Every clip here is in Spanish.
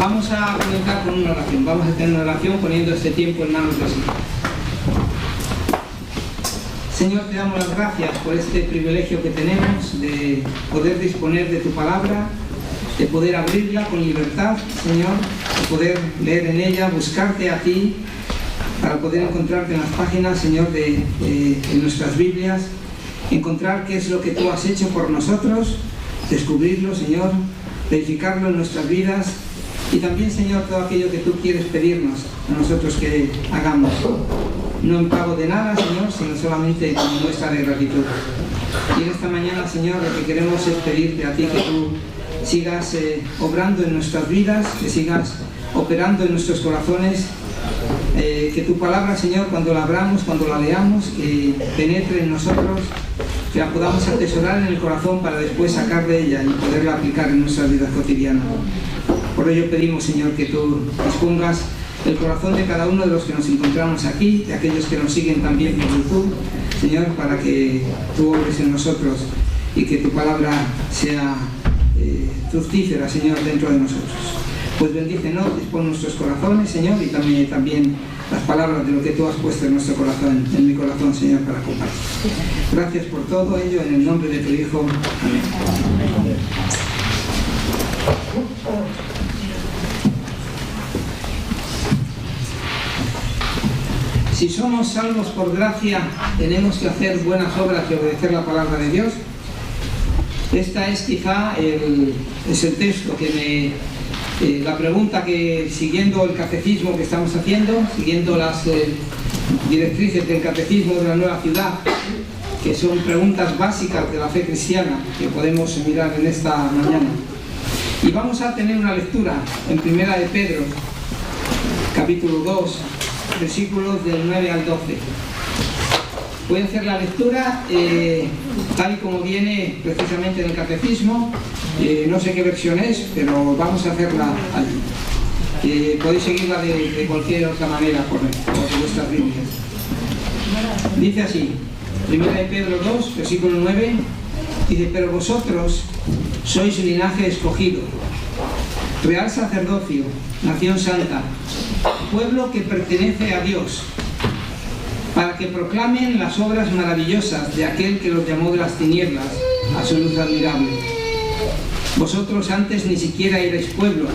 Vamos a comenzar con una oración. Vamos a tener una oración poniendo este tiempo en manos del Señor. Señor, te damos las gracias por este privilegio que tenemos de poder disponer de tu palabra, de poder abrirla con libertad, Señor, de poder leer en ella, buscarte a ti, para poder encontrarte en las páginas, Señor, en nuestras Biblias, encontrar qué es lo que tú has hecho por nosotros, descubrirlo, Señor, verificarlo en nuestras vidas y también, Señor, todo aquello que tú quieres pedirnos a nosotros que hagamos. No en pago de nada, Señor, sino solamente como muestra de gratitud. Y en esta mañana, Señor, lo que queremos es pedirte a ti que tú sigas obrando en nuestras vidas, que sigas operando en nuestros corazones, que tu palabra, Señor, cuando la abramos, cuando la leamos, que penetre en nosotros, que la podamos atesorar en el corazón para después sacar de ella y poderla aplicar en nuestras vidas cotidianas. Por ello pedimos, Señor, que tú dispongas el corazón de cada uno de los que nos encontramos aquí, de aquellos que nos siguen también por YouTube, Señor, para que tú obres en nosotros y que tu palabra sea fructífera, Señor, dentro de nosotros. Pues bendícenos, dispón nuestros corazones, Señor, y también las palabras de lo que tú has puesto en nuestro corazón, en mi corazón, Señor, para compartir. Gracias por todo ello, en el nombre de tu Hijo. Amén. Si somos salvos por gracia, tenemos que hacer buenas obras y obedecer la palabra de Dios. Esta es quizá el texto que la pregunta que, siguiendo el catecismo que estamos haciendo, siguiendo las directrices del catecismo de la Nueva Ciudad, que son preguntas básicas de la fe cristiana que podemos mirar en esta mañana. Y vamos a tener una lectura en Primera de Pedro, capítulo 2, versículos del 9 al 12. Voy a hacer la lectura tal y como viene precisamente en el catecismo. No sé qué versión es, pero vamos a hacerla allí. Podéis seguirla de cualquier otra manera por vuestras Biblias. Dice así, 1 de Pedro 2, versículo 9, dice: pero vosotros sois linaje escogido, real sacerdocio, nación santa, pueblo que pertenece a Dios, para que proclamen las obras maravillosas de aquel que los llamó de las tinieblas a su luz admirable. Vosotros antes ni siquiera erais pueblo,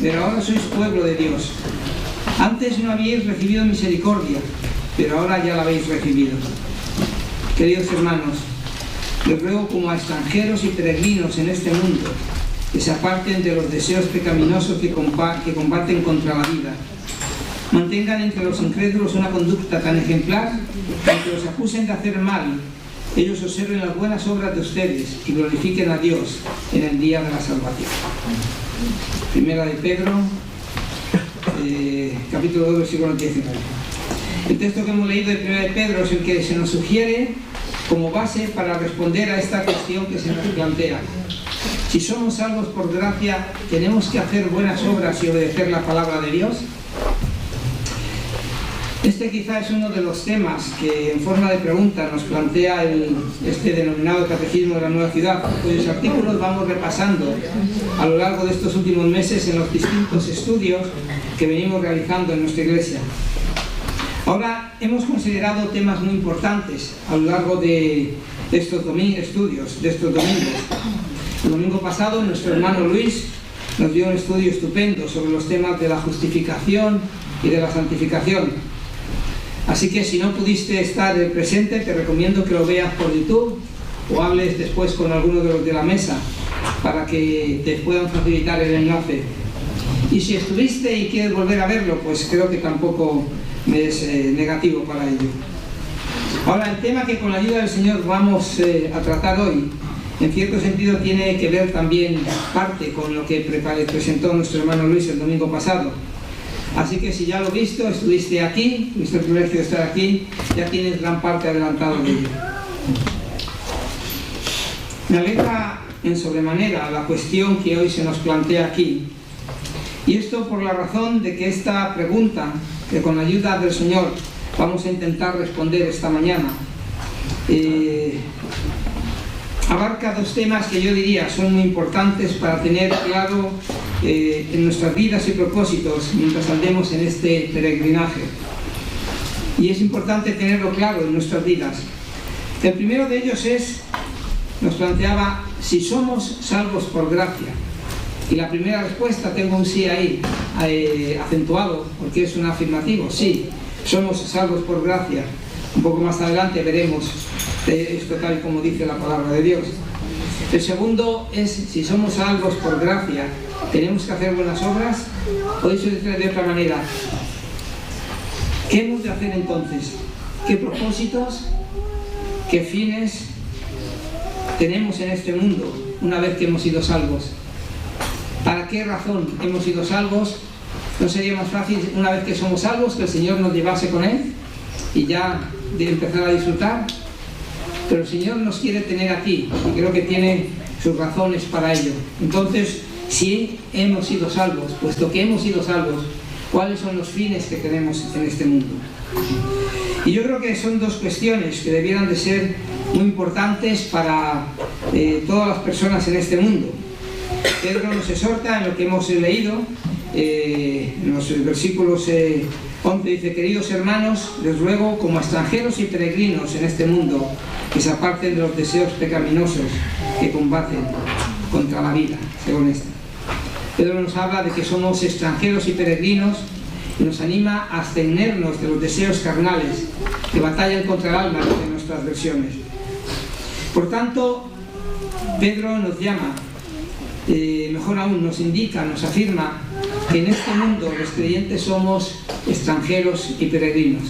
pero ahora sois pueblo de Dios. Antes no habíais recibido misericordia, pero ahora ya la habéis recibido. Queridos hermanos, les ruego como a extranjeros y peregrinos en este mundo, que se aparten de los deseos pecaminosos que combaten contra la vida. Mantengan entre los incrédulos una conducta tan ejemplar que aunque los acusen de hacer mal, ellos observen las buenas obras de ustedes y glorifiquen a Dios en el día de la salvación. Primera de Pedro, capítulo 2, versículo 19. El texto que hemos leído de Primera de Pedro es el que se nos sugiere como base para responder a esta cuestión que se nos plantea. Si somos salvos por gracia, ¿tenemos que hacer buenas obras y obedecer la palabra de Dios? Este quizá es uno de los temas que en forma de pregunta nos plantea este denominado Catecismo de la Nueva Ciudad, cuyos artículos vamos repasando a lo largo de estos últimos meses en los distintos estudios que venimos realizando en nuestra iglesia. Ahora hemos considerado temas muy importantes a lo largo de estos estudios, de estos domingos. El domingo pasado nuestro hermano Luis nos dio un estudio estupendo sobre los temas de la justificación y de la santificación. Así que si no pudiste estar presente, te recomiendo que lo veas por YouTube o hables después con alguno de los de la mesa para que te puedan facilitar el enlace. Y si estuviste y quieres volver a verlo, pues creo que tampoco me es negativo para ello. Ahora, el tema que con la ayuda del Señor vamos a tratar hoy, en cierto sentido tiene que ver también parte con lo que presentó nuestro hermano Luis el domingo pasado. Así que si ya lo has visto, estuviste aquí, tuviste el privilegio de estar aquí, ya tienes gran parte adelantado de ello. Me alegra en sobremanera la cuestión que hoy se nos plantea aquí. Y esto por la razón de que esta pregunta, que con la ayuda del Señor vamos a intentar responder esta mañana, abarca dos temas que yo diría son muy importantes para tener claro en nuestras vidas y propósitos mientras andemos en este peregrinaje. Y es importante tenerlo claro en nuestras vidas. El primero de ellos nos planteaba si somos salvos por gracia. Y la primera respuesta, tengo un sí ahí, acentuado, porque es un afirmativo. Sí, somos salvos por gracia. Un poco más adelante veremos esto tal como dice la palabra de Dios. El segundo es, si somos salvos por gracia, ¿tenemos que hacer buenas obras? O dicho de otra manera, ¿qué hemos de hacer entonces? ¿Qué propósitos, qué fines tenemos en este mundo una vez que hemos sido salvos? ¿Para qué razón hemos sido salvos? ¿No sería más fácil una vez que somos salvos que el Señor nos llevase con Él y ya de empezar a disfrutar? Pero el Señor nos quiere tener aquí y creo que tiene sus razones para ello. Entonces, si hemos sido salvos, puesto que hemos sido salvos, ¿cuáles son los fines que tenemos en este mundo? Y yo creo que son dos cuestiones que debieran de ser muy importantes para todas las personas en este mundo. Pedro nos exhorta en lo que hemos leído, en los versículos 11 dice: queridos hermanos, les ruego como extranjeros y peregrinos en este mundo, que se aparten de los deseos pecaminosos que combaten contra la vida, según esta. Pedro nos habla de que somos extranjeros y peregrinos y nos anima a abstenernos de los deseos carnales que batallan contra el alma en nuestras versiones. Por tanto, Pedro nos llama, mejor aún, nos indica, nos afirma que en este mundo los creyentes somos extranjeros y peregrinos.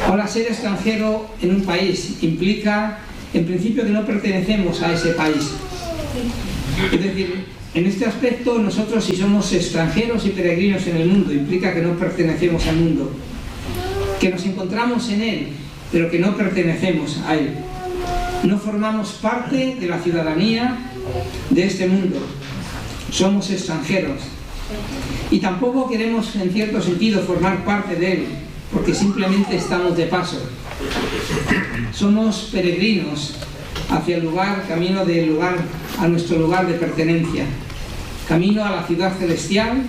Ahora, ser extranjero en un país implica, en principio, que no pertenecemos a ese país. Es decir, en este aspecto, nosotros, si somos extranjeros y peregrinos en el mundo, implica que no pertenecemos al mundo, que nos encontramos en él, pero que no pertenecemos a él. No formamos parte de la ciudadanía de este mundo, somos extranjeros. Y tampoco queremos, en cierto sentido, formar parte de él, porque simplemente estamos de paso. Somos peregrinos hacia el lugar, camino del lugar, a nuestro lugar de pertenencia, camino a la ciudad celestial,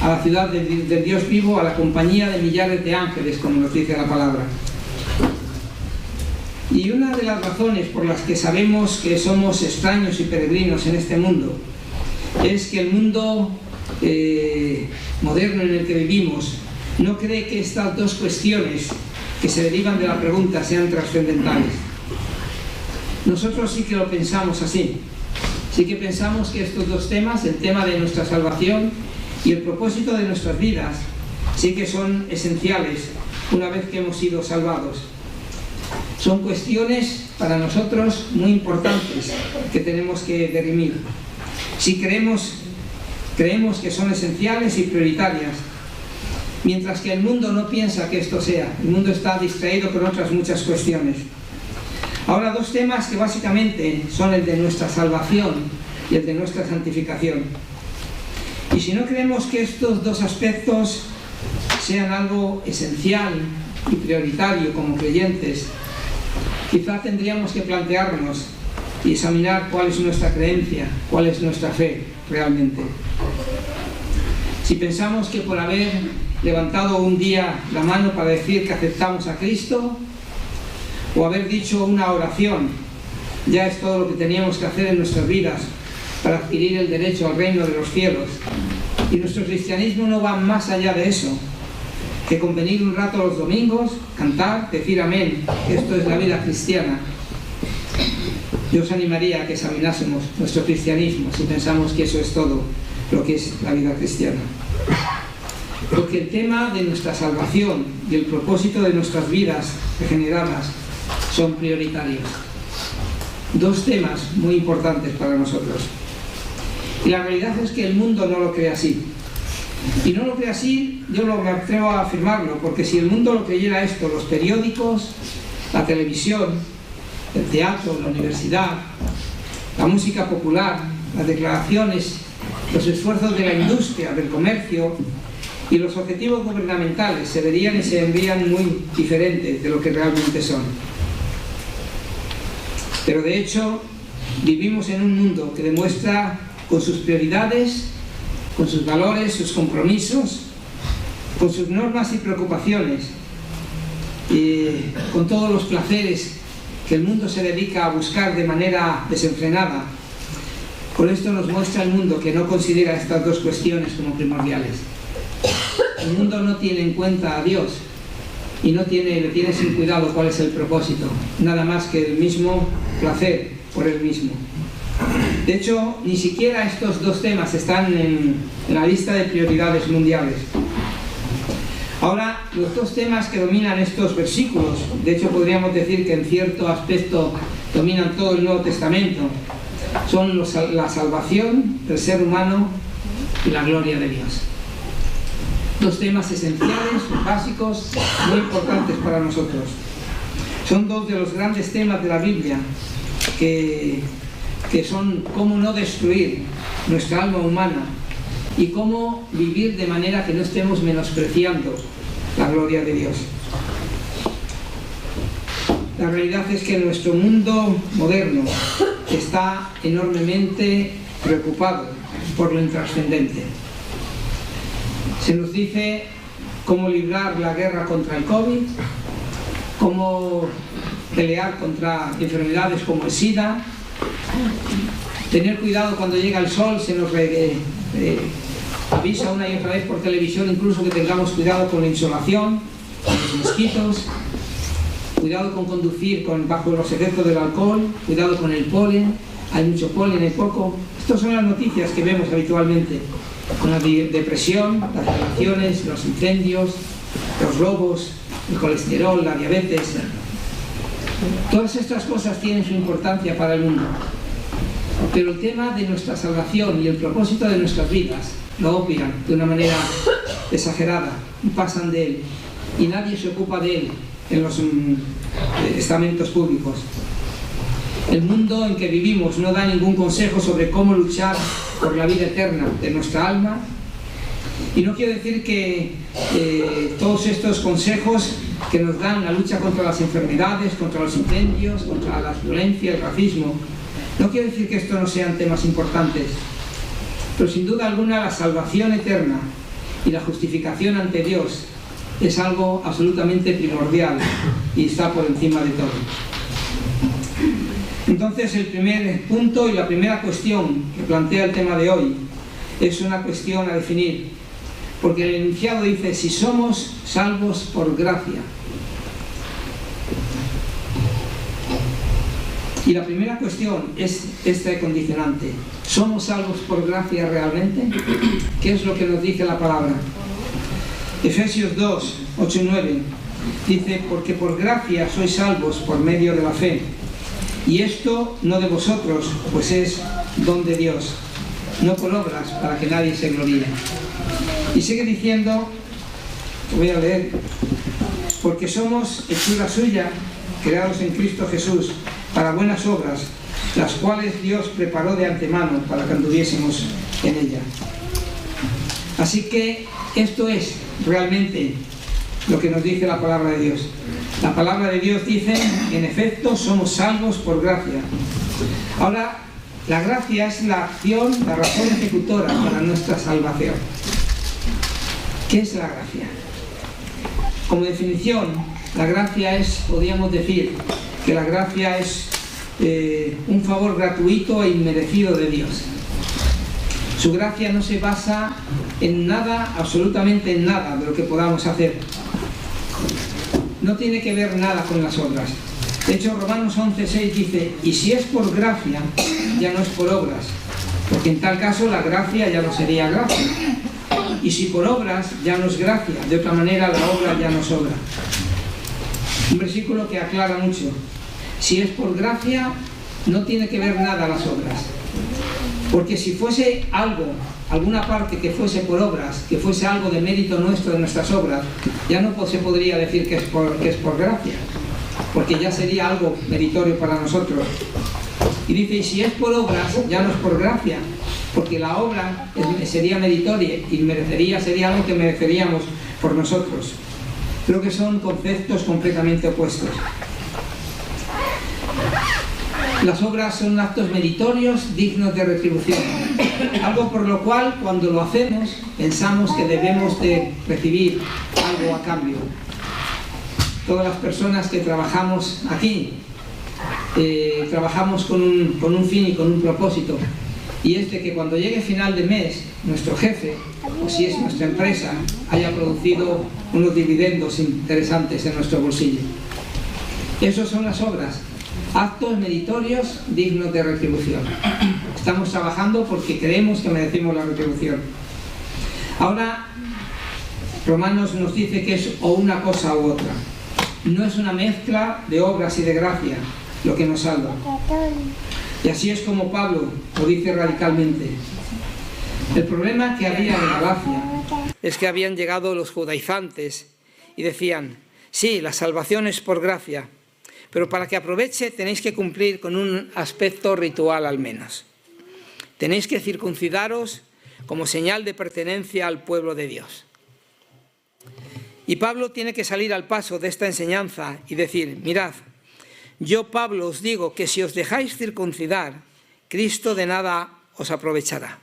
a la ciudad del Dios vivo, a la compañía de millares de ángeles, como nos dice la palabra. Y una de las razones por las que sabemos que somos extraños y peregrinos en este mundo es que el mundo moderno en el que vivimos no cree que estas dos cuestiones que se derivan de la pregunta sean trascendentales. Nosotros sí que lo pensamos así. Sí que pensamos que estos dos temas, el tema de nuestra salvación y el propósito de nuestras vidas, sí que son esenciales una vez que hemos sido salvados. Son cuestiones para nosotros muy importantes que tenemos que dirimir. Si creemos que son esenciales y prioritarias, mientras que el mundo no piensa que esto sea. El mundo está distraído con otras muchas cuestiones. Ahora, dos temas que básicamente son el de nuestra salvación y el de nuestra santificación. Y si no creemos que estos dos aspectos sean algo esencial y prioritario como creyentes, quizá tendríamos que plantearnos y examinar cuál es nuestra creencia, cuál es nuestra fe realmente. Si pensamos que por haber levantado un día la mano para decir que aceptamos a Cristo, o haber dicho una oración, ya es todo lo que teníamos que hacer en nuestras vidas para adquirir el derecho al reino de los cielos, y nuestro cristianismo no va más allá de eso, que con venir un rato los domingos, cantar, decir amén, que esto es la vida cristiana. Yo os animaría a que examinásemos nuestro cristianismo si pensamos que eso es todo lo que es la vida cristiana. Porque el tema de nuestra salvación y el propósito de nuestras vidas regeneradas son prioritarios. Dos temas muy importantes para nosotros. Y la realidad es que el mundo no lo cree así. Y no lo cree así, yo me atrevo a afirmarlo, porque si el mundo lo creyera esto, los periódicos, la televisión, el teatro, la universidad, la música popular, las declaraciones, los esfuerzos de la industria, del comercio y los objetivos gubernamentales se verían y se verían muy diferentes de lo que realmente son. Pero de hecho, vivimos en un mundo que demuestra con sus prioridades, con sus valores, sus compromisos, con sus normas y preocupaciones, y con todos los placeres que el mundo se dedica a buscar de manera desenfrenada. Con esto nos muestra el mundo que no considera estas dos cuestiones como primordiales. El mundo no tiene en cuenta a Dios y le tiene sin cuidado cuál es el propósito, nada más que el mismo placer por él mismo. De hecho, ni siquiera estos dos temas están en la lista de prioridades mundiales. Ahora, los dos temas que dominan estos versículos, de hecho podríamos decir que en cierto aspecto dominan todo el Nuevo Testamento, son la salvación del ser humano y la gloria de Dios. Dos temas esenciales, básicos, muy importantes para nosotros. Son dos de los grandes temas de la Biblia que son cómo no destruir nuestra alma humana y cómo vivir de manera que no estemos menospreciando la gloria de Dios. La realidad es que nuestro mundo moderno está enormemente preocupado por lo intrascendente. Se nos dice cómo librar la guerra contra el COVID, cómo pelear contra enfermedades como el SIDA, tener cuidado cuando llega el sol, se nos avisa una y otra vez por televisión incluso que tengamos cuidado con la insolación, con los mosquitos, cuidado con conducir bajo los efectos del alcohol, cuidado con el polen, hay mucho polen, hay poco. Estas son las noticias que vemos habitualmente, con la depresión, las relaciones, los incendios, los robos, el colesterol, la diabetes. Todas estas cosas tienen su importancia para el mundo. Pero el tema de nuestra salvación y el propósito de nuestras vidas lo obvian de una manera exagerada y pasan de él. Y nadie se ocupa de él en los estamentos públicos. El mundo en que vivimos no da ningún consejo sobre cómo luchar por la vida eterna de nuestra alma. Y no quiero decir que todos estos consejos que nos dan la lucha contra las enfermedades, contra los incendios, contra la violencia, el racismo, no quiero decir que estos no sean temas importantes, pero sin duda alguna la salvación eterna y la justificación ante Dios es algo absolutamente primordial y está por encima de todo. Entonces, el primer punto y la primera cuestión que plantea el tema de hoy es una cuestión a definir, porque el enunciado dice: si somos salvos por gracia. Y la primera cuestión es este condicionante: ¿somos salvos por gracia realmente? ¿Qué es lo que nos dice la palabra? Efesios 2, 8 y 9 dice: porque por gracia sois salvos por medio de la fe, y esto no de vosotros, pues es don de Dios, no por obras, para que nadie se gloríe. Y sigue diciendo, voy a leer: porque somos hechura suya, creados en Cristo Jesús, para buenas obras, las cuales Dios preparó de antemano para que anduviésemos en ella. Así que esto es realmente lo que nos dice la palabra de Dios. La palabra de Dios dice: en efecto, somos salvos por gracia. Ahora, la gracia es la acción, la razón ejecutora para nuestra salvación. ¿Qué es la gracia? Como definición, la gracia es, podríamos decir, que la gracia es un favor gratuito e inmerecido de Dios. Su gracia no se basa en nada, absolutamente en nada de lo que podamos hacer. No tiene que ver nada con las obras. De hecho, Romanos 11:6 dice: y si es por gracia, ya no es por obras, porque en tal caso la gracia ya no sería gracia. Y si por obras, ya no es gracia, de otra manera la obra ya no sobra. Un versículo que aclara mucho. Si es por gracia, no tiene que ver nada las obras. Porque si fuese algo, alguna parte que fuese por obras, que fuese algo de mérito nuestro, de nuestras obras, ya no se podría decir que es por gracia, porque ya sería algo meritorio para nosotros. Y dice: y si es por obras, ya no es por gracia, porque la obra sería meritoria y sería algo que mereceríamos por nosotros. Creo que son conceptos completamente opuestos. Las obras son actos meritorios dignos de retribución, algo por lo cual cuando lo hacemos pensamos que debemos de recibir algo a cambio. Todas las personas que trabajamos aquí, trabajamos con un fin y con un propósito, y es de que cuando llegue final de mes, nuestro jefe, o si es nuestra empresa, haya producido unos dividendos interesantes en nuestro bolsillo. Esas son las obras, actos meritorios dignos de retribución. Estamos trabajando porque creemos que merecemos la retribución. Ahora, Romanos nos dice que es o una cosa u otra. No es una mezcla de obras y de gracia lo que nos salva. Y así es como Pablo lo dice radicalmente. El problema que había en Galacia es que habían llegado los judaizantes y decían, sí, la salvación es por gracia, pero para que aproveche tenéis que cumplir con un aspecto ritual al menos. Tenéis que circuncidaros como señal de pertenencia al pueblo de Dios. Y Pablo tiene que salir al paso de esta enseñanza y decir, mirad, yo Pablo os digo que si os dejáis circuncidar, Cristo de nada os aprovechará.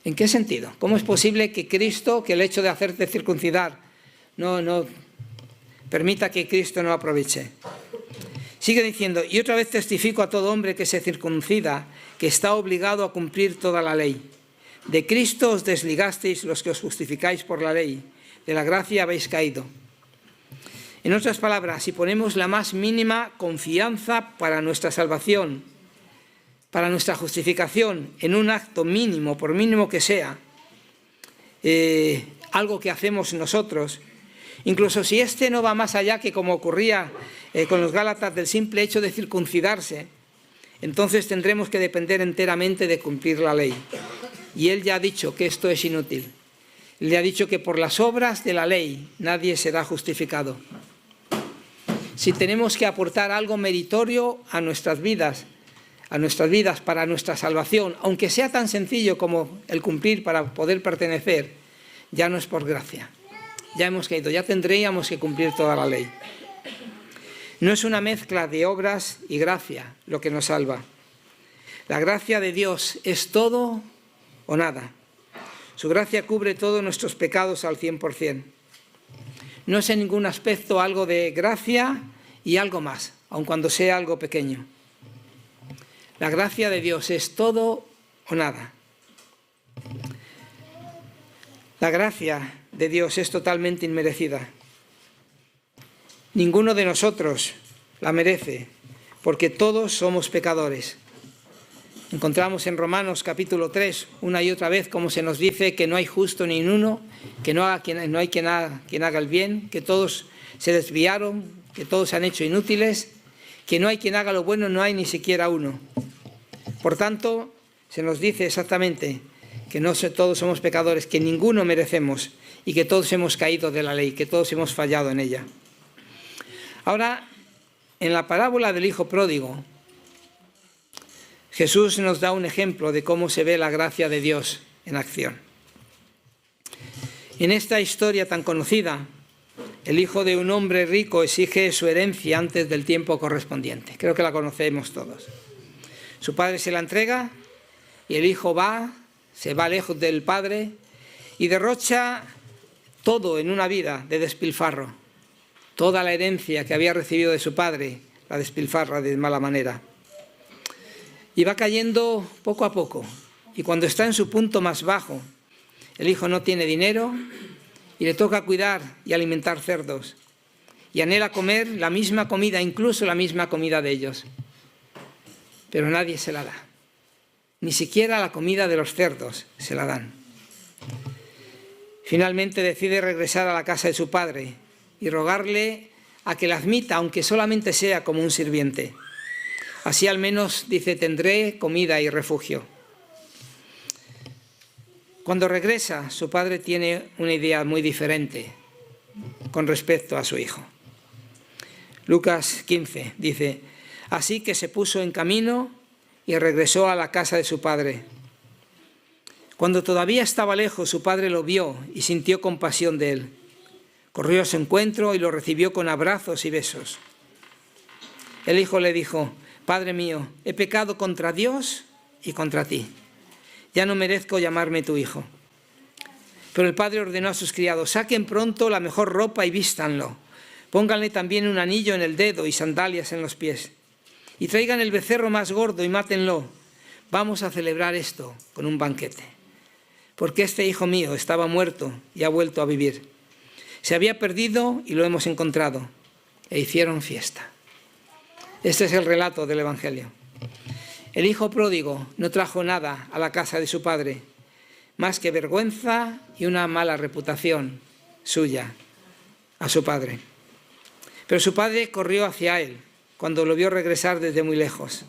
¿En qué sentido? ¿Cómo es posible que Cristo, que el hecho de hacerte circuncidar, no permita que Cristo no aproveche? Sigue diciendo, y otra vez testifico a todo hombre que se circuncida, que está obligado a cumplir toda la ley. De Cristo os desligasteis los que os justificáis por la ley, de la gracia habéis caído. En otras palabras, si ponemos la más mínima confianza para nuestra salvación, para nuestra justificación, en un acto mínimo, por mínimo que sea, algo que hacemos nosotros, incluso si este no va más allá que como ocurría con los Gálatas del simple hecho de circuncidarse, entonces tendremos que depender enteramente de cumplir la ley. Y él ya ha dicho que esto es inútil. Le ha dicho que por las obras de la ley nadie será justificado. Si tenemos que aportar algo meritorio a nuestras vidas para nuestra salvación, aunque sea tan sencillo como el cumplir para poder pertenecer, ya no es por gracia. Ya hemos caído, ya tendríamos que cumplir toda la ley. No es una mezcla de obras y gracia lo que nos salva. La gracia de Dios es todo o nada. Su gracia cubre todos nuestros pecados al 100%. No es en ningún aspecto algo de gracia y algo más, aun cuando sea algo pequeño. La gracia de Dios es todo o nada. La gracia de Dios es totalmente inmerecida. Ninguno de nosotros la merece, porque todos somos pecadores. Encontramos en Romanos capítulo 3 una y otra vez como se nos dice que no hay justo ni uno, que no hay quien haga el bien, que todos se desviaron, que todos se han hecho inútiles, que no hay quien haga lo bueno, no hay ni siquiera uno. Por tanto, se nos dice exactamente que no todos somos pecadores, que ninguno merecemos y que todos hemos caído de la ley, que todos hemos fallado en ella. Ahora, en la parábola del hijo pródigo, Jesús nos da un ejemplo de cómo se ve la gracia de Dios en acción. En esta historia tan conocida, el hijo de un hombre rico exige su herencia antes del tiempo correspondiente. Creo que la conocemos todos. Su padre se la entrega y el hijo se va lejos del padre y derrocha todo en una vida de despilfarro. Toda la herencia que había recibido de su padre la despilfarra de mala manera. Y va cayendo poco a poco. Y cuando está en su punto más bajo, el hijo no tiene dinero y le toca cuidar y alimentar cerdos. Y anhela comer la misma comida, incluso la misma comida de ellos. Pero nadie se la da. Ni siquiera la comida de los cerdos se la dan. Finalmente decide regresar a la casa de su padre y rogarle a que la admita, aunque solamente sea como un sirviente. Así al menos, dice, tendré comida y refugio. Cuando regresa, su padre tiene una idea muy diferente con respecto a su hijo. Lucas 15 dice, así que se puso en camino y regresó a la casa de su padre. Cuando todavía estaba lejos, su padre lo vio y sintió compasión de él. Corrió a su encuentro y lo recibió con abrazos y besos. El hijo le dijo, Padre mío, he pecado contra Dios y contra ti. Ya no merezco llamarme tu hijo. Pero el padre ordenó a sus criados: saquen pronto la mejor ropa y vístanlo. Pónganle también un anillo en el dedo y sandalias en los pies. Y traigan el becerro más gordo y mátenlo. Vamos a celebrar esto con un banquete. Porque este hijo mío estaba muerto y ha vuelto a vivir. Se había perdido y lo hemos encontrado. E hicieron fiesta. Este es el relato del Evangelio. El hijo pródigo no trajo nada a la casa de su padre, más que vergüenza y una mala reputación suya a su padre. Pero su padre corrió hacia él cuando lo vio regresar desde muy lejos.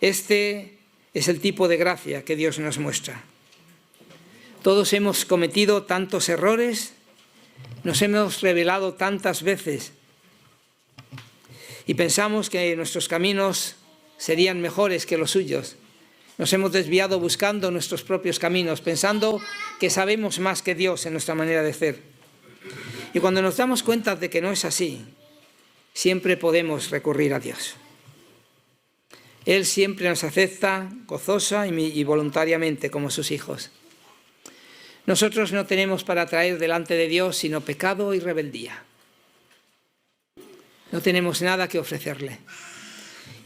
Este es el tipo de gracia que Dios nos muestra. Todos hemos cometido tantos errores, nos hemos rebelado tantas veces y pensamos que nuestros caminos serían mejores que los suyos. Nos hemos desviado buscando nuestros propios caminos, pensando que sabemos más que Dios en nuestra manera de ser. Y cuando nos damos cuenta de que no es así, siempre podemos recurrir a Dios. Él siempre nos acepta gozosa y voluntariamente como sus hijos. Nosotros no tenemos para traer delante de Dios sino pecado y rebeldía. No tenemos nada que ofrecerle.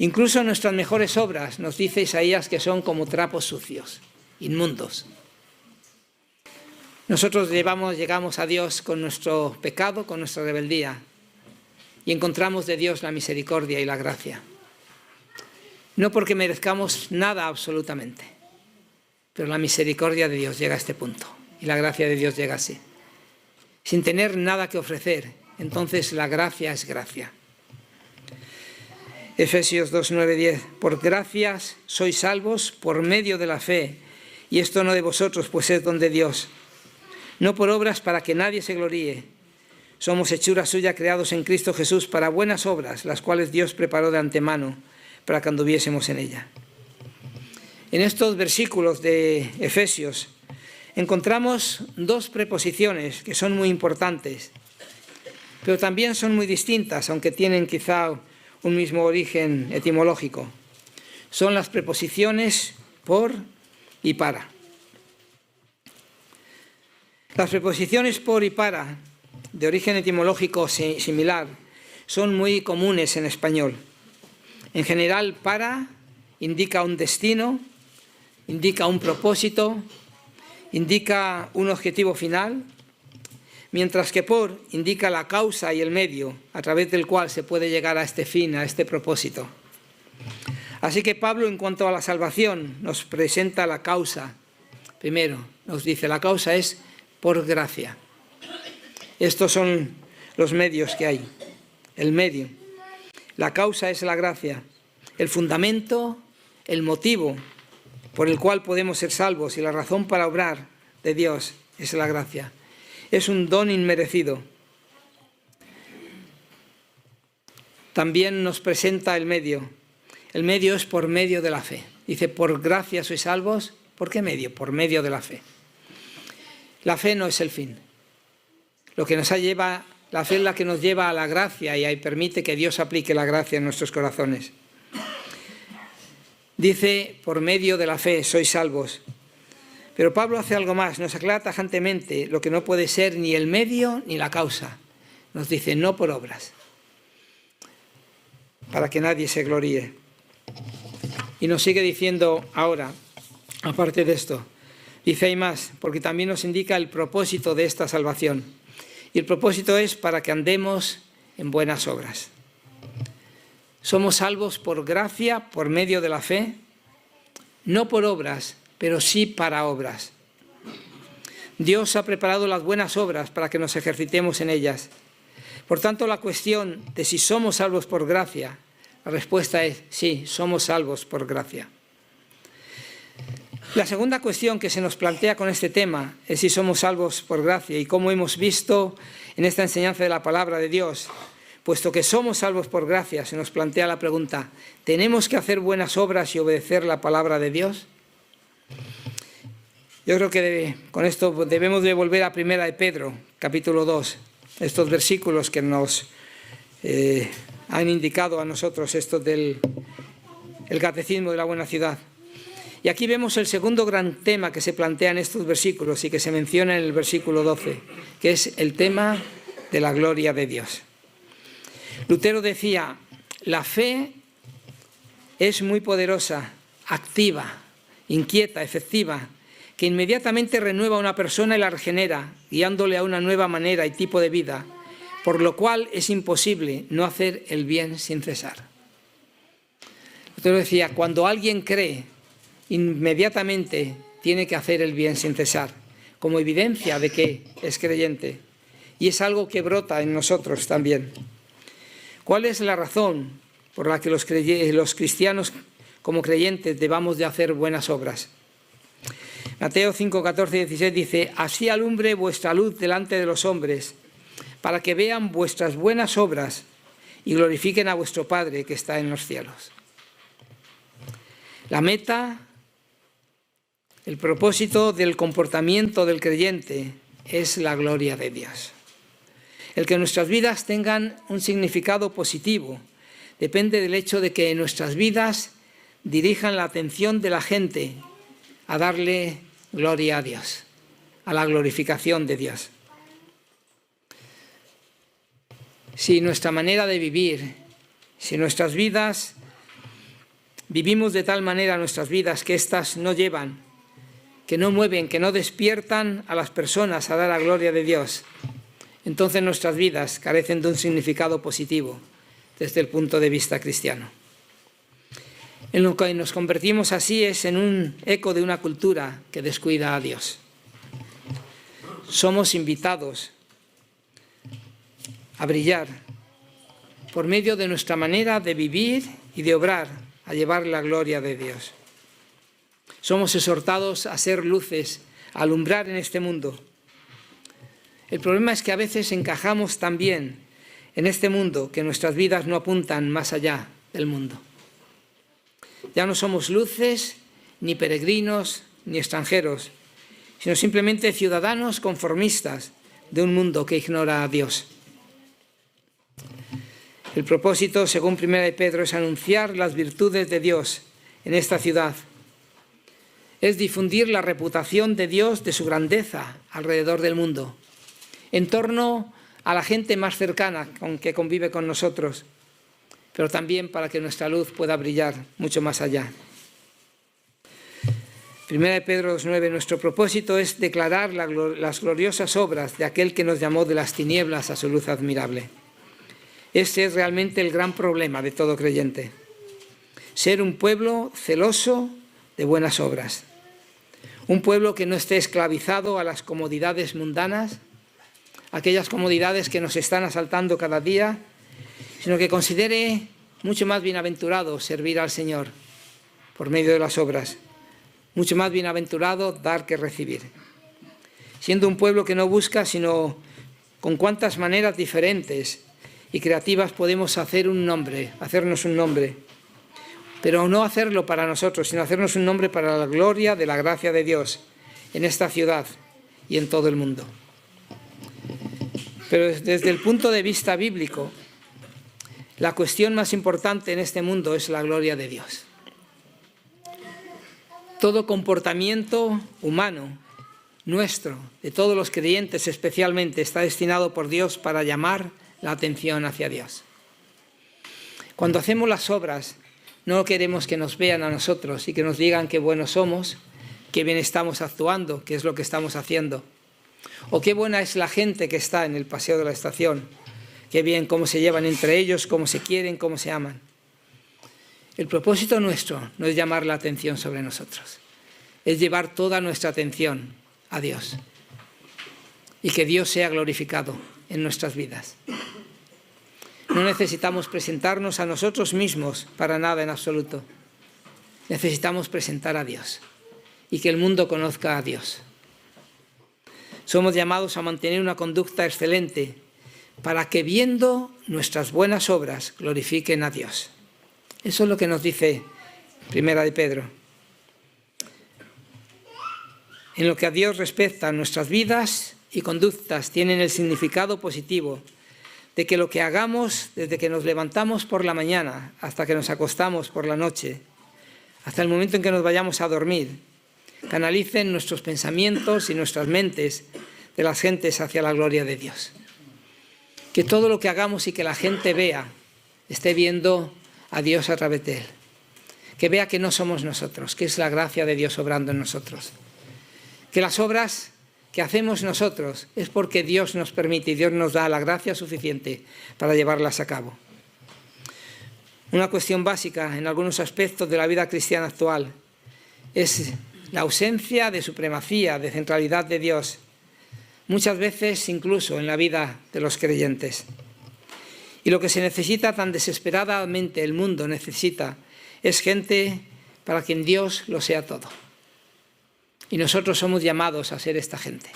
Incluso nuestras mejores obras, nos dice Isaías, que son como trapos sucios, inmundos. Nosotros llegamos a Dios con nuestro pecado, con nuestra rebeldía, y encontramos de Dios la misericordia y la gracia. No porque merezcamos nada absolutamente, pero la misericordia de Dios llega a este punto, y la gracia de Dios llega así. Sin tener nada que ofrecer, entonces la gracia es gracia. Efesios 2, 9, 10. Por gracias sois salvos por medio de la fe, y esto no de vosotros, pues es don de Dios. No por obras para que nadie se gloríe. Somos hechura suya, creados en Cristo Jesús para buenas obras, las cuales Dios preparó de antemano para que anduviésemos en ella. En estos versículos de Efesios encontramos dos preposiciones que son muy importantes, pero también son muy distintas, aunque tienen quizá un mismo origen etimológico. Son las preposiciones por y para. Las preposiciones por y para, de origen etimológico similar, son muy comunes en español. En general, para indica un destino, indica un propósito, indica un objetivo final, mientras que por indica la causa y el medio a través del cual se puede llegar a este fin, a este propósito. Así que Pablo, en cuanto a la salvación, nos presenta la causa. Primero, nos dice, la causa es por gracia. Estos son los medios que hay. El medio. La causa es la gracia. El fundamento, el motivo por el cual podemos ser salvos y la razón para obrar de Dios es la gracia. Es un don inmerecido. También nos presenta el medio. El medio es por medio de la fe. Dice, por gracia sois salvos. ¿Por qué medio? Por medio de la fe. La fe no es el fin. La fe es la que nos lleva a la gracia y permite que Dios aplique la gracia en nuestros corazones. Dice, por medio de la fe sois salvos. Pero Pablo hace algo más, nos aclara tajantemente lo que no puede ser ni el medio ni la causa. Nos dice, no por obras, para que nadie se gloríe. Y nos sigue diciendo ahora, aparte de esto, dice hay más, porque también nos indica el propósito de esta salvación. Y el propósito es para que andemos en buenas obras. Somos salvos por gracia, por medio de la fe, no por obras, pero sí para obras. Dios ha preparado las buenas obras para que nos ejercitemos en ellas. Por tanto, la cuestión de si somos salvos por gracia, la respuesta es sí, somos salvos por gracia. La segunda cuestión que se nos plantea con este tema es si somos salvos por gracia, y como hemos visto en esta enseñanza de la palabra de Dios, puesto que somos salvos por gracia, se nos plantea la pregunta, ¿tenemos que hacer buenas obras y obedecer la palabra de Dios? Yo creo que con esto debemos de volver a 1 de Pedro, capítulo 2, estos versículos que nos han indicado a nosotros, estos del el Catecismo de la Buena Ciudad. Y aquí vemos el segundo gran tema que se plantea en estos versículos y que se menciona en el versículo 12, que es el tema de la gloria de Dios. Lutero decía: la fe es muy poderosa, activa, inquieta, efectiva, que inmediatamente renueva a una persona y la regenera, guiándole a una nueva manera y tipo de vida, por lo cual es imposible no hacer el bien sin cesar. Lutero decía: cuando alguien cree, inmediatamente tiene que hacer el bien sin cesar, como evidencia de que es creyente. Y es algo que brota en nosotros también. ¿Cuál es la razón por la que los cristianos como creyentes debamos de hacer buenas obras? Mateo 5, 14 y 16 dice: así alumbre vuestra luz delante de los hombres, para que vean vuestras buenas obras y glorifiquen a vuestro Padre que está en los cielos. La meta, el propósito del comportamiento del creyente es la gloria de Dios. El que nuestras vidas tengan un significado positivo depende del hecho de que nuestras vidas dirijan la atención de la gente a darle gloria a Dios, a la glorificación de Dios. Si nuestra manera de vivir, si nuestras vidas, vivimos de tal manera nuestras vidas que éstas no llevan, que no mueven, que no despiertan a las personas a dar la gloria de Dios, entonces nuestras vidas carecen de un significado positivo desde el punto de vista cristiano. En lo que nos convertimos así es en un eco de una cultura que descuida a Dios. Somos invitados a brillar por medio de nuestra manera de vivir y de obrar, a llevar la gloria de Dios. Somos exhortados a ser luces, a alumbrar en este mundo. El problema es que a veces encajamos tan bien en este mundo que nuestras vidas no apuntan más allá del mundo. Ya no somos luces, ni peregrinos, ni extranjeros, sino simplemente ciudadanos conformistas de un mundo que ignora a Dios. El propósito, según 1 Pedro, es anunciar las virtudes de Dios en esta ciudad. Es difundir la reputación de Dios, de su grandeza, alrededor del mundo, en torno a la gente más cercana con que convive con nosotros, pero también para que nuestra luz pueda brillar mucho más allá. 1 Pedro 2,9, nuestro propósito es declarar las gloriosas obras de aquel que nos llamó de las tinieblas a su luz admirable. Este es realmente el gran problema de todo creyente. Ser un pueblo celoso de buenas obras. Un pueblo que no esté esclavizado a las comodidades mundanas, aquellas comodidades que nos están asaltando cada día, sino que considere mucho más bienaventurado servir al Señor por medio de las obras. Mucho más bienaventurado dar que recibir. Siendo un pueblo que no busca, sino con cuántas maneras diferentes y creativas podemos hacernos un nombre, pero no hacerlo para nosotros, sino hacernos un nombre para la gloria de la gracia de Dios en esta ciudad y en todo el mundo. Pero desde el punto de vista bíblico, la cuestión más importante en este mundo es la gloria de Dios. Todo comportamiento humano, nuestro, de todos los creyentes especialmente, está destinado por Dios para llamar la atención hacia Dios. Cuando hacemos las obras, no queremos que nos vean a nosotros y que nos digan qué buenos somos, qué bien estamos actuando, qué es lo que estamos haciendo, o qué buena es la gente que está en el paseo de la estación, qué bien cómo se llevan entre ellos, cómo se quieren, cómo se aman. El propósito nuestro no es llamar la atención sobre nosotros, es llevar toda nuestra atención a Dios y que Dios sea glorificado en nuestras vidas. No necesitamos presentarnos a nosotros mismos para nada en absoluto. Necesitamos presentar a Dios y que el mundo conozca a Dios. Somos llamados a mantener una conducta excelente para que viendo nuestras buenas obras glorifiquen a Dios. Eso es lo que nos dice Primera de Pedro. En lo que a Dios respecta, nuestras vidas y conductas tienen el significado positivo de que lo que hagamos desde que nos levantamos por la mañana hasta que nos acostamos por la noche hasta el momento en que nos vayamos a dormir, canalicen nuestros pensamientos y nuestras mentes de las gentes hacia la gloria de Dios. Que todo lo que hagamos y que la gente vea, esté viendo a Dios a través de él. Que vea que no somos nosotros, que es la gracia de Dios obrando en nosotros. Que las obras que hacemos nosotros es porque Dios nos permite y Dios nos da la gracia suficiente para llevarlas a cabo. Una cuestión básica en algunos aspectos de la vida cristiana actual es la ausencia de supremacía, de centralidad de Dios, muchas veces incluso en la vida de los creyentes. Y lo que se necesita tan desesperadamente, el mundo necesita, es gente para quien Dios lo sea todo. Y nosotros somos llamados a ser esta gente.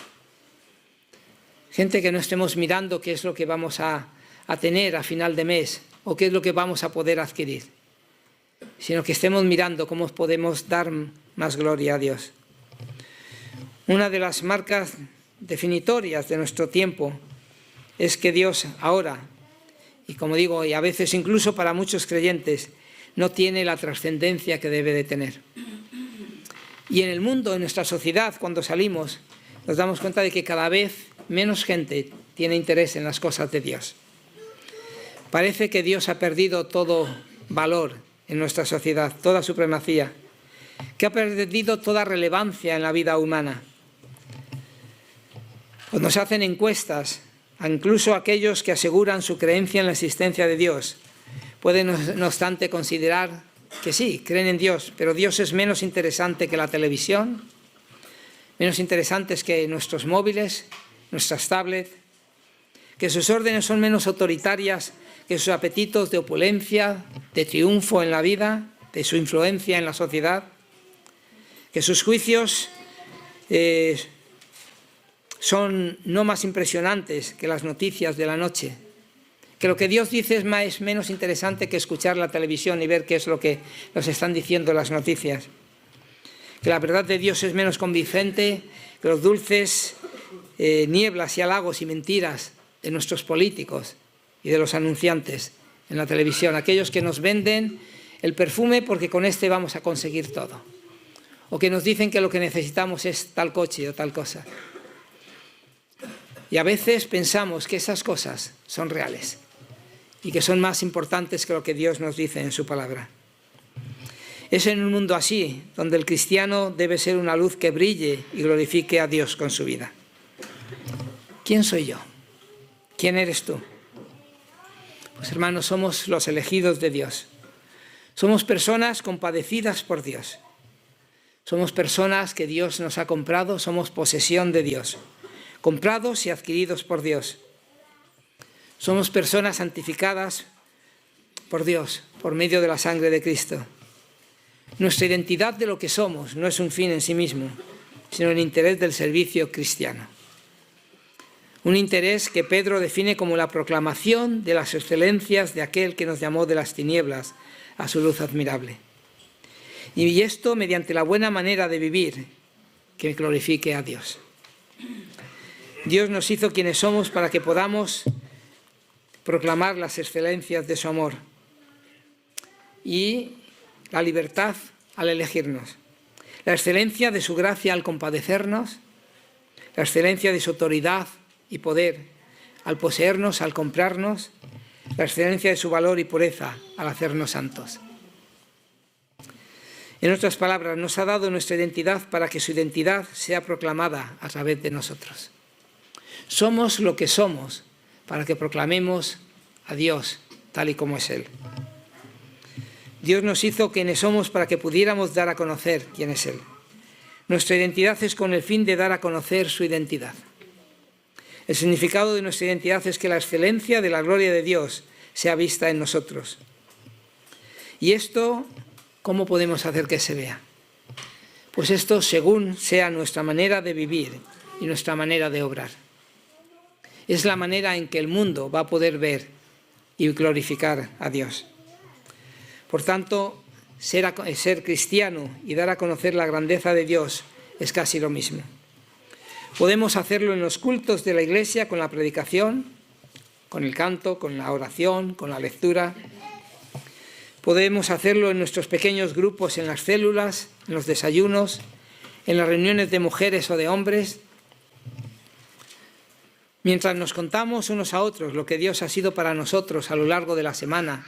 Gente que no estemos mirando qué es lo que vamos a tener a final de mes o qué es lo que vamos a poder adquirir, sino que estemos mirando cómo podemos dar más gloria a Dios. Una de las marcas definitorias de nuestro tiempo es que Dios ahora, y como digo, y a veces incluso para muchos creyentes, no tiene la trascendencia que debe de tener. Y en el mundo, en nuestra sociedad, cuando salimos, nos damos cuenta de que cada vez menos gente tiene interés en las cosas de Dios. Parece que Dios ha perdido todo valor en nuestra sociedad, toda supremacía, que ha perdido toda relevancia en la vida humana. Cuando se hacen encuestas, incluso aquellos que aseguran su creencia en la existencia de Dios, pueden no obstante considerar que sí, creen en Dios, pero Dios es menos interesante que la televisión, menos interesantes que nuestros móviles, nuestras tablets, que sus órdenes son menos autoritarias que sus apetitos de opulencia, de triunfo en la vida, de su influencia en la sociedad, que sus juicios son no más impresionantes que las noticias de la noche, que lo que Dios dice es menos interesante que escuchar la televisión y ver qué es lo que nos están diciendo las noticias, que la verdad de Dios es menos convincente que los dulces nieblas y halagos y mentiras de nuestros políticos y de los anunciantes en la televisión, aquellos que nos venden el perfume porque con este vamos a conseguir todo, o que nos dicen que lo que necesitamos es tal coche o tal cosa. Y a veces pensamos que esas cosas son reales y que son más importantes que lo que Dios nos dice en su palabra. Es en un mundo así donde el cristiano debe ser una luz que brille y glorifique a Dios con su vida. ¿Quién soy yo? ¿Quién eres tú? Pues hermanos, somos los elegidos de Dios. Somos personas compadecidas por Dios. Somos personas que Dios nos ha comprado, somos posesión de Dios, comprados y adquiridos por Dios. Somos personas santificadas por Dios, por medio de la sangre de Cristo. Nuestra identidad de lo que somos no es un fin en sí mismo, sino el interés del servicio cristiano. Un interés que Pedro define como la proclamación de las excelencias de aquel que nos llamó de las tinieblas a su luz admirable. Y esto mediante la buena manera de vivir que glorifique a Dios. Dios nos hizo quienes somos para que podamos proclamar las excelencias de su amor y la libertad al elegirnos, la excelencia de su gracia al compadecernos, la excelencia de su autoridad y poder al poseernos, al comprarnos, la excelencia de su valor y pureza al hacernos santos. En otras palabras, nos ha dado nuestra identidad para que su identidad sea proclamada a través de nosotros. Somos lo que somos para que proclamemos a Dios tal y como es Él. Dios nos hizo quienes somos para que pudiéramos dar a conocer quién es Él. Nuestra identidad es con el fin de dar a conocer su identidad. El significado de nuestra identidad es que la excelencia de la gloria de Dios sea vista en nosotros. Y esto, ¿cómo podemos hacer que se vea? Pues esto según sea nuestra manera de vivir y nuestra manera de obrar. Es la manera en que el mundo va a poder ver y glorificar a Dios. Por tanto, ser cristiano y dar a conocer la grandeza de Dios es casi lo mismo. Podemos hacerlo en los cultos de la Iglesia con la predicación, con el canto, con la oración, con la lectura. Podemos hacerlo en nuestros pequeños grupos, en las células, en los desayunos, en las reuniones de mujeres o de hombres. Mientras nos contamos unos a otros lo que Dios ha sido para nosotros a lo largo de la semana,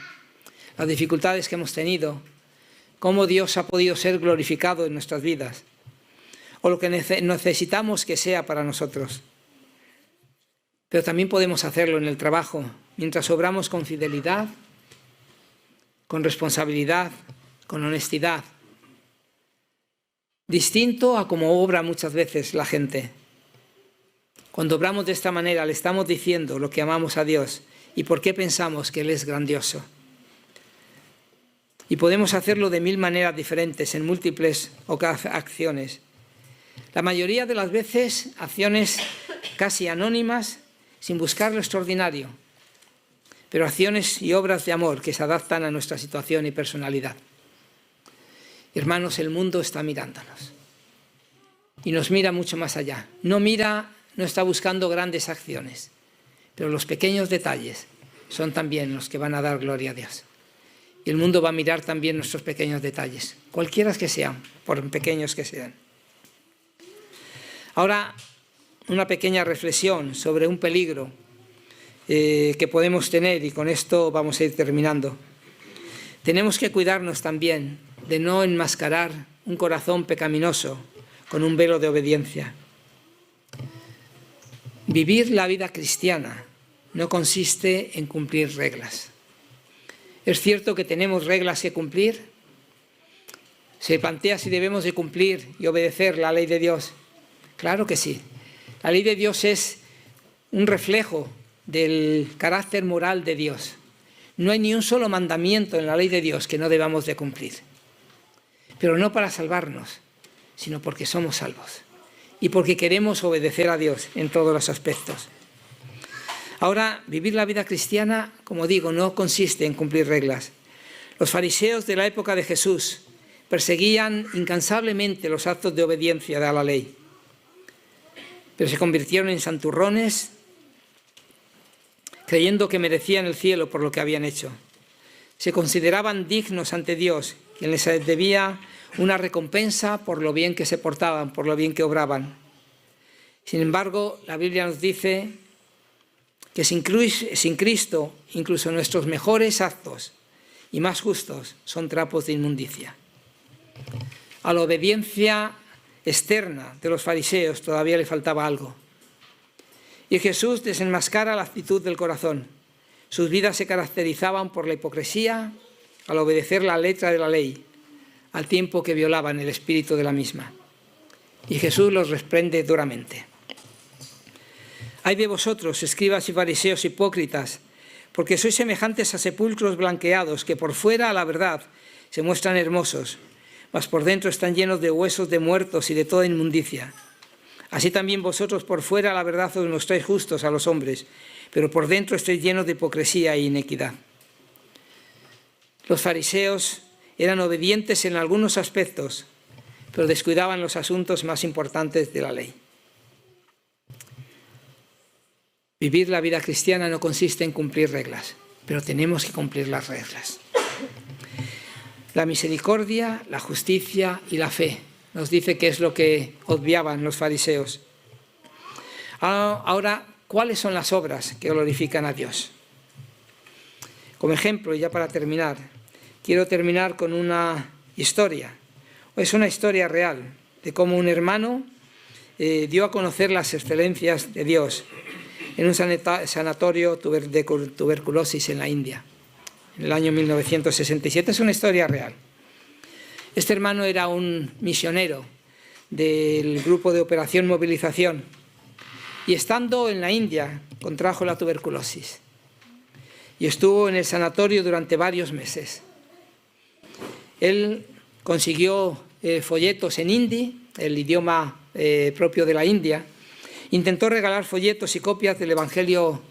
las dificultades que hemos tenido, cómo Dios ha podido ser glorificado en nuestras vidas, o lo que necesitamos que sea para nosotros. Pero también podemos hacerlo en el trabajo, mientras obramos con fidelidad, con responsabilidad, con honestidad. Distinto a como obra muchas veces la gente. Cuando obramos de esta manera, le estamos diciendo lo que amamos a Dios y por qué pensamos que Él es grandioso. Y podemos hacerlo de 1000 maneras diferentes, en múltiples acciones. La mayoría de las veces, acciones casi anónimas, sin buscar lo extraordinario, pero acciones y obras de amor que se adaptan a nuestra situación y personalidad. Hermanos, el mundo está mirándonos y nos mira mucho más allá. No está buscando grandes acciones, pero los pequeños detalles son también los que van a dar gloria a Dios. Y el mundo va a mirar también nuestros pequeños detalles, cualquiera que sean, por pequeños que sean. Ahora, una pequeña reflexión sobre un peligro que podemos tener, y con esto vamos a ir terminando. Tenemos que cuidarnos también de no enmascarar un corazón pecaminoso con un velo de obediencia. Vivir la vida cristiana no consiste en cumplir reglas. Es cierto que tenemos reglas que cumplir. Se plantea si debemos de cumplir y obedecer la ley de Dios. Claro que sí. La ley de Dios es un reflejo del carácter moral de Dios. No hay ni un solo mandamiento en la ley de Dios que no debamos de cumplir. Pero no para salvarnos, sino porque somos salvos y porque queremos obedecer a Dios en todos los aspectos. Ahora, vivir la vida cristiana, como digo, no consiste en cumplir reglas. Los fariseos de la época de Jesús perseguían incansablemente los actos de obediencia a la ley, pero se convirtieron en santurrones, creyendo que merecían el cielo por lo que habían hecho. Se consideraban dignos ante Dios, quien les debía una recompensa por lo bien que se portaban, por lo bien que obraban. Sin embargo, la Biblia nos dice que sin Cristo, incluso nuestros mejores actos y más justos son trapos de inmundicia. A la obediencia externa de los fariseos todavía le faltaba algo. Y Jesús desenmascara la actitud del corazón. Sus vidas se caracterizaban por la hipocresía al obedecer la letra de la ley, al tiempo que violaban el espíritu de la misma. Y Jesús los reprende duramente. Ay de vosotros, escribas y fariseos hipócritas, porque sois semejantes a sepulcros blanqueados, que por fuera, a la verdad, se muestran hermosos, mas por dentro están llenos de huesos de muertos y de toda inmundicia. Así también vosotros por fuera, a la verdad, os mostráis justos a los hombres, pero por dentro estáis llenos de hipocresía e inequidad. Los fariseos eran obedientes en algunos aspectos, pero descuidaban los asuntos más importantes de la ley. Vivir la vida cristiana no consiste en cumplir reglas, pero tenemos que cumplir las reglas. La misericordia, la justicia y la fe nos dice que es lo que obviaban los fariseos. Ahora, ¿cuáles son las obras que glorifican a Dios? Como ejemplo, y ya para terminar, quiero terminar con una historia. Es una historia real de cómo un hermano dio a conocer las excelencias de Dios en un sanatorio de tuberculosis en la India, en el año 1967. Es una historia real. Este hermano era un misionero del grupo de Operación Movilización y estando en la India contrajo la tuberculosis y estuvo en el sanatorio durante varios meses. Él consiguió folletos en hindi, el idioma propio de la India. Intentó regalar folletos y copias del Evangelio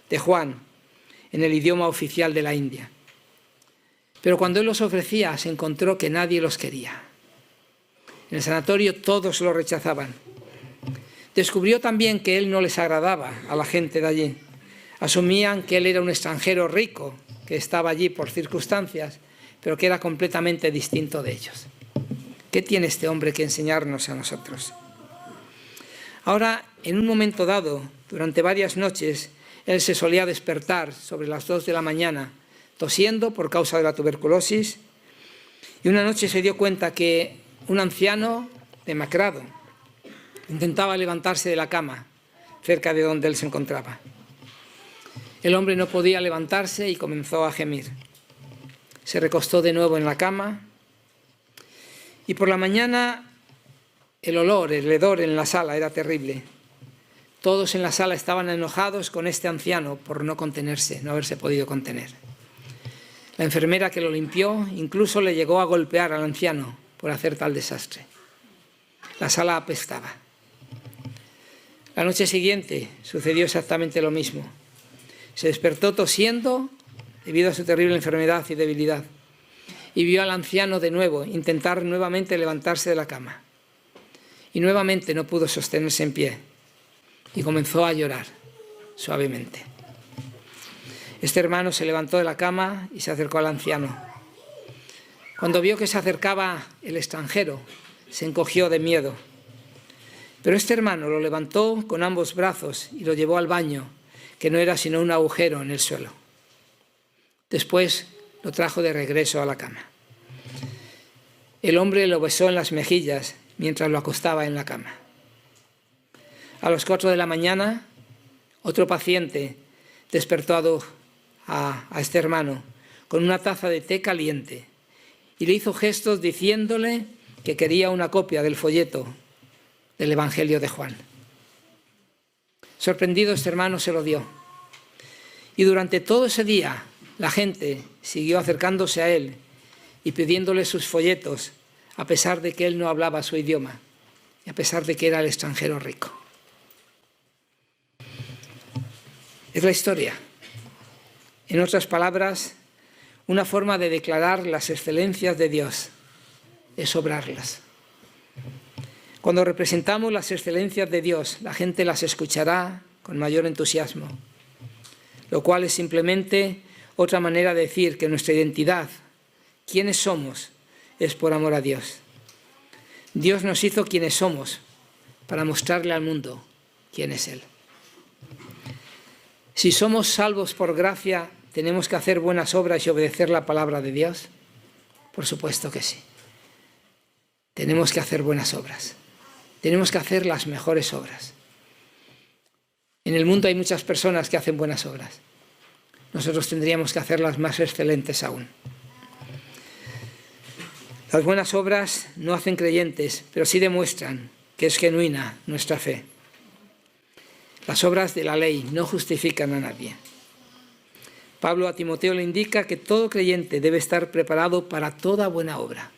de Juan en el idioma oficial de la India. Pero cuando él los ofrecía, se encontró que nadie los quería. En el sanatorio todos lo rechazaban. Descubrió también que él no les agradaba a la gente de allí. Asumían que él era un extranjero rico, que estaba allí por circunstancias, pero que era completamente distinto de ellos. ¿Qué tiene este hombre que enseñarnos a nosotros? Ahora, en un momento dado, durante varias noches, él se solía despertar sobre las 2 de la mañana, tosiendo por causa de la tuberculosis, y una noche se dio cuenta que un anciano demacrado intentaba levantarse de la cama cerca de donde él se encontraba. El hombre no podía levantarse y comenzó a gemir. Se recostó de nuevo en la cama y por la mañana el hedor en la sala era terrible. Todos en la sala estaban enojados con este anciano por no contenerse, no haberse podido contener. La enfermera que lo limpió incluso le llegó a golpear al anciano por hacer tal desastre. La sala apestaba. La noche siguiente sucedió exactamente lo mismo. Se despertó tosiendo debido a su terrible enfermedad y debilidad y vio al anciano de nuevo intentar nuevamente levantarse de la cama. Y nuevamente no pudo sostenerse en pie y comenzó a llorar suavemente. Este hermano se levantó de la cama y se acercó al anciano. Cuando vio que se acercaba el extranjero, se encogió de miedo. Pero este hermano lo levantó con ambos brazos y lo llevó al baño, que no era sino un agujero en el suelo. Después lo trajo de regreso a la cama. El hombre lo besó en las mejillas mientras lo acostaba en la cama. A las 4 de la mañana, otro paciente despertó a este hermano con una taza de té caliente y le hizo gestos diciéndole que quería una copia del folleto del Evangelio de Juan. Sorprendido, este hermano se lo dio. Y durante todo ese día la gente siguió acercándose a él y pidiéndole sus folletos, a pesar de que él no hablaba su idioma y a pesar de que era el extranjero rico. Es la historia. En otras palabras, una forma de declarar las excelencias de Dios es obrarlas. Cuando representamos las excelencias de Dios, la gente las escuchará con mayor entusiasmo, lo cual es simplemente otra manera de decir que nuestra identidad, quiénes somos, es por amor a Dios. Dios nos hizo quienes somos para mostrarle al mundo quién es Él. Si somos salvos por gracia, ¿tenemos que hacer buenas obras y obedecer la palabra de Dios? Por supuesto que sí. Tenemos que hacer buenas obras. Tenemos que hacer las mejores obras. En el mundo hay muchas personas que hacen buenas obras. Nosotros tendríamos que hacer las más excelentes aún. Las buenas obras no hacen creyentes, pero sí demuestran que es genuina nuestra fe. Las obras de la ley no justifican a nadie. Pablo a Timoteo le indica que todo creyente debe estar preparado para toda buena obra.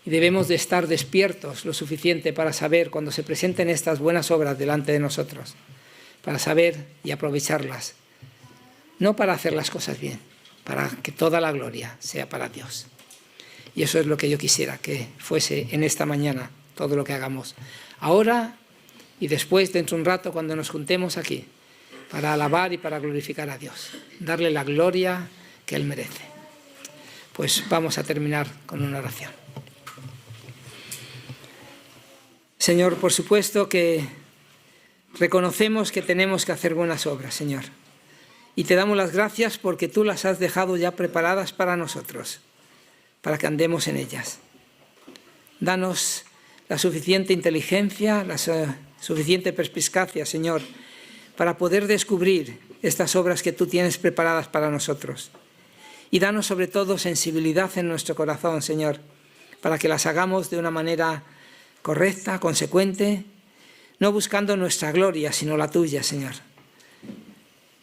Y debemos de estar despiertos lo suficiente para saber cuando se presenten estas buenas obras delante de nosotros, para saber y aprovecharlas. No para hacer las cosas bien, para que toda la gloria sea para Dios. Y eso es lo que yo quisiera que fuese en esta mañana, todo lo que hagamos. Ahora y después, dentro de un rato, cuando nos juntemos aquí, para alabar y para glorificar a Dios, darle la gloria que Él merece. Pues vamos a terminar con una oración. Señor, por supuesto que reconocemos que tenemos que hacer buenas obras, Señor. Y te damos las gracias porque tú las has dejado ya preparadas para nosotros, para que andemos en ellas. Danos la suficiente inteligencia, la suficiente perspicacia, Señor, para poder descubrir estas obras que tú tienes preparadas para nosotros. Y danos sobre todo sensibilidad en nuestro corazón, Señor, para que las hagamos de una manera correcta, consecuente, no buscando nuestra gloria, sino la tuya, Señor.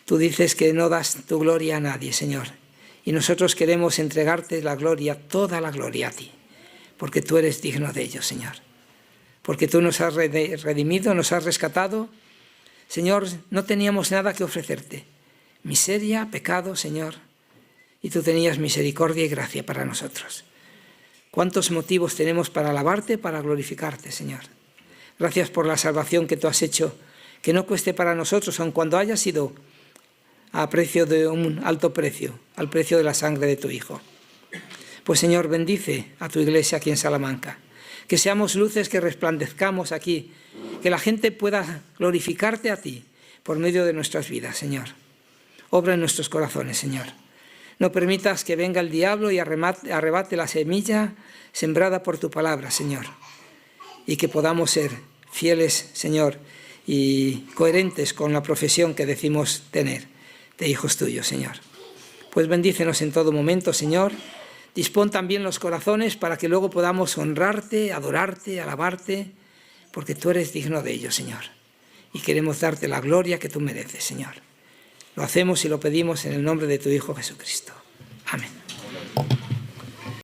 Tú dices que no das tu gloria a nadie, Señor, y nosotros queremos entregarte la gloria, toda la gloria a ti, porque tú eres digno de ello, Señor. Porque tú nos has redimido, nos has rescatado. Señor, no teníamos nada que ofrecerte. Miseria, pecado, Señor, y tú tenías misericordia y gracia para nosotros. ¿Cuántos motivos tenemos para alabarte, para glorificarte, Señor? Gracias por la salvación que tú has hecho, que no cueste para nosotros, aun cuando haya sido a precio de un alto precio, al precio de la sangre de tu Hijo. Pues Señor, bendice a tu iglesia aquí en Salamanca. Que seamos luces que resplandezcamos aquí, que la gente pueda glorificarte a ti por medio de nuestras vidas, Señor. Obra en nuestros corazones, Señor. No permitas que venga el diablo y arrebate la semilla sembrada por tu palabra, Señor. Y que podamos ser fieles, Señor, y coherentes con la profesión que decimos tener de hijos tuyos, Señor. Pues bendícenos en todo momento, Señor. Dispón también los corazones para que luego podamos honrarte, adorarte, alabarte, porque tú eres digno de ello, Señor. Y queremos darte la gloria que tú mereces, Señor. Lo hacemos y lo pedimos en el nombre de tu Hijo Jesucristo.